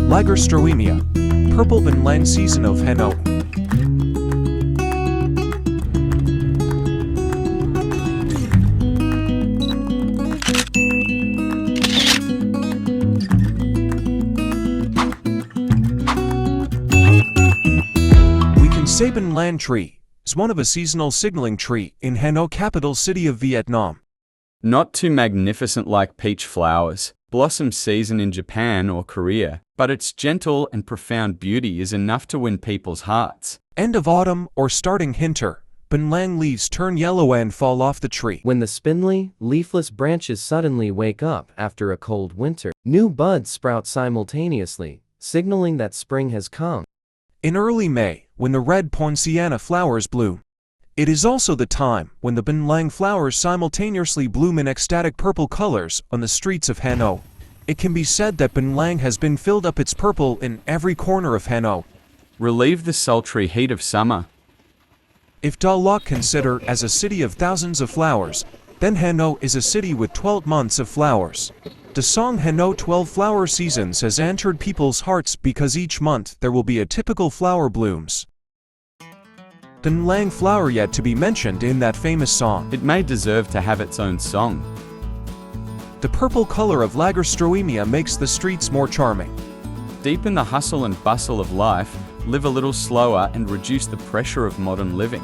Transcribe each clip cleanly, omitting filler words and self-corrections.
Lagerstroemia, purple Bhen NG season of Hanoi. Bhen NG tree is one of a seasonal signaling tree in Hanoi, capital city of Vietnam. Not too magnificent like peach flowers, blossom season in Japan or Korea, but its gentle and profound beauty is enough to win people's hearts. End of autumn or starting winter, Bhen NG leaves turn yellow and fall off the tree. When the spindly, leafless branches suddenly wake up after a cold winter, new buds sprout simultaneously, signaling that spring has come. In early May, when the red poinciana flowers bloom, it is also the time when the Bhen NG flowers simultaneously bloom in ecstatic purple colors on the streets of Hanoi. It can be said that Bhen NG has been filled up its purple in every corner of Hanoi. Relieve the sultry heat of summer. If Da Loc consider as a city of thousands of flowers, then Hanoi is a city with 12 months of flowers. The song Hanoi 12 flower seasons has entered people's hearts because each month there will be a typical flower blooms. Bhen NG flower yet to be mentioned in that famous song. It may deserve to have its own song. The purple color of Lagerstroemia makes the streets more charming. Deepen the hustle and bustle of life, live a little slower and reduce the pressure of modern living.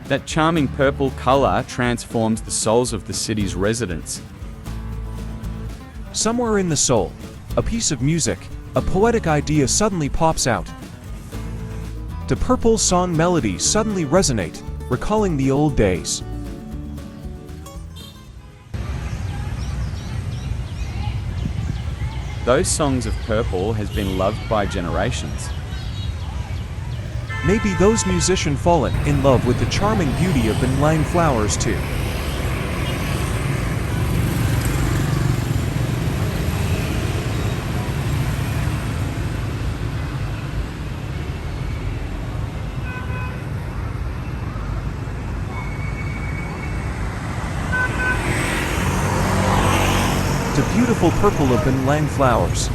That charming purple color transforms the souls of the city's residents. Somewhere in the soul, a piece of music, a poetic idea suddenly pops out. The purple song melodies suddenly resonate, recalling the old days. Those songs of purple has been loved by generations. Maybe those musicians fallen in love with the charming beauty of Bhen NG flowers too. The beautiful purple of Bhen NG flowers.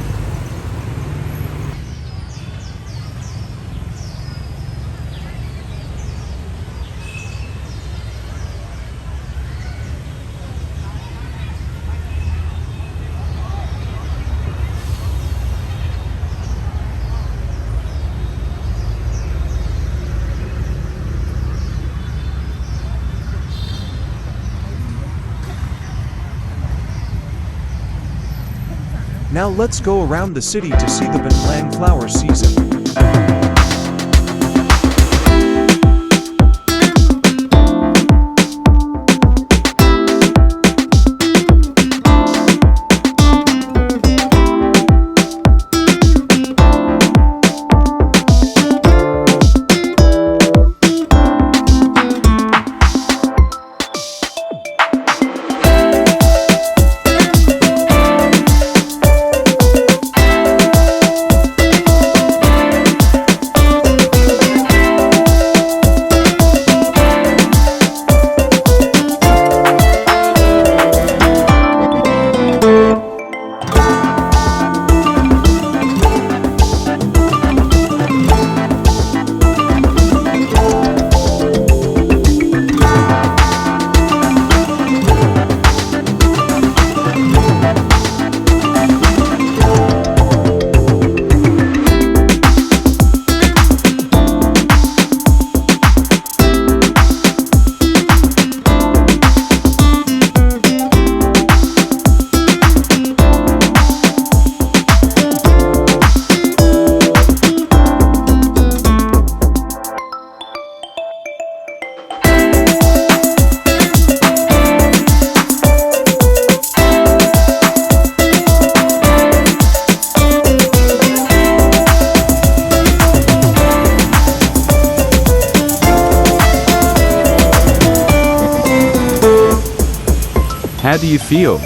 Now let's go around the city to see the Bhen NG flower season. How do you feel?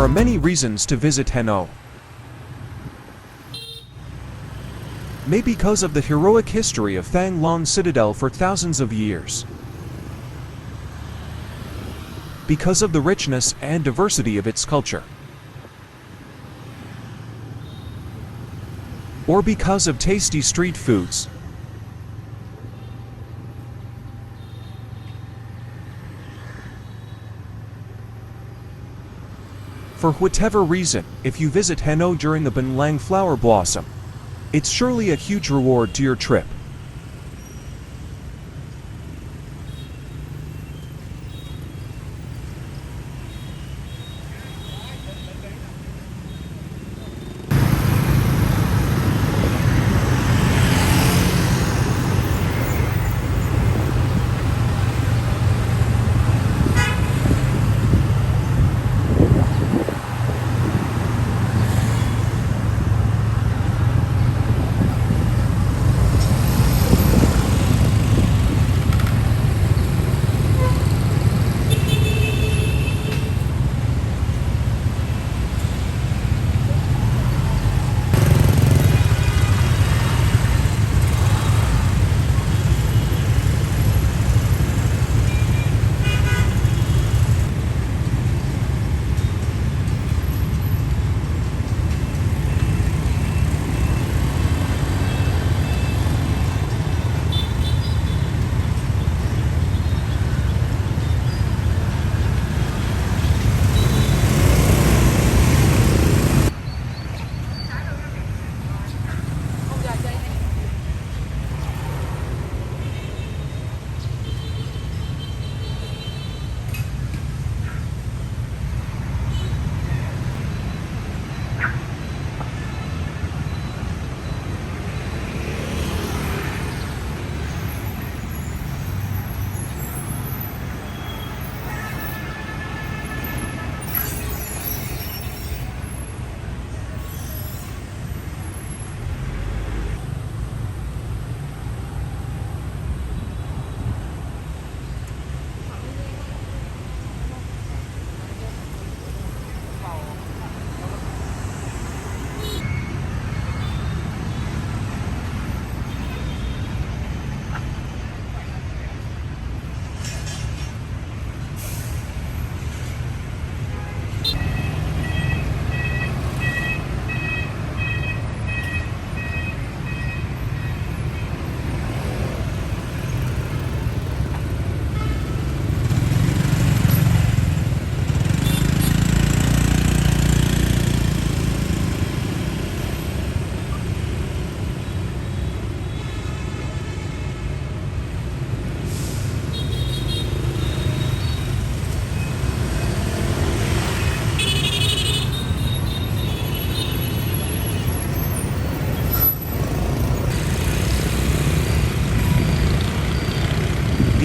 are many reasons to visit Hanoi. Maybe because of the heroic history of Thang Long Citadel for thousands of years. Because of the richness and diversity of its culture. Or because of tasty street foods. For whatever reason, if you visit Hanoi during the Bhen NG flower blossom, it's surely a huge reward to your trip.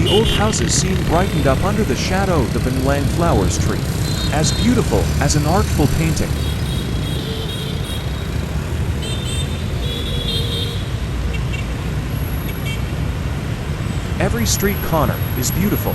The old houses seem brightened up under the shadow of the Bhen NG flowers tree, as beautiful as an artful painting. Every street corner is beautiful.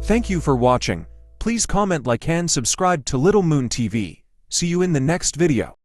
Thank you for watching. Please comment, like, and subscribe to LittleMoonTv. See you in the next video.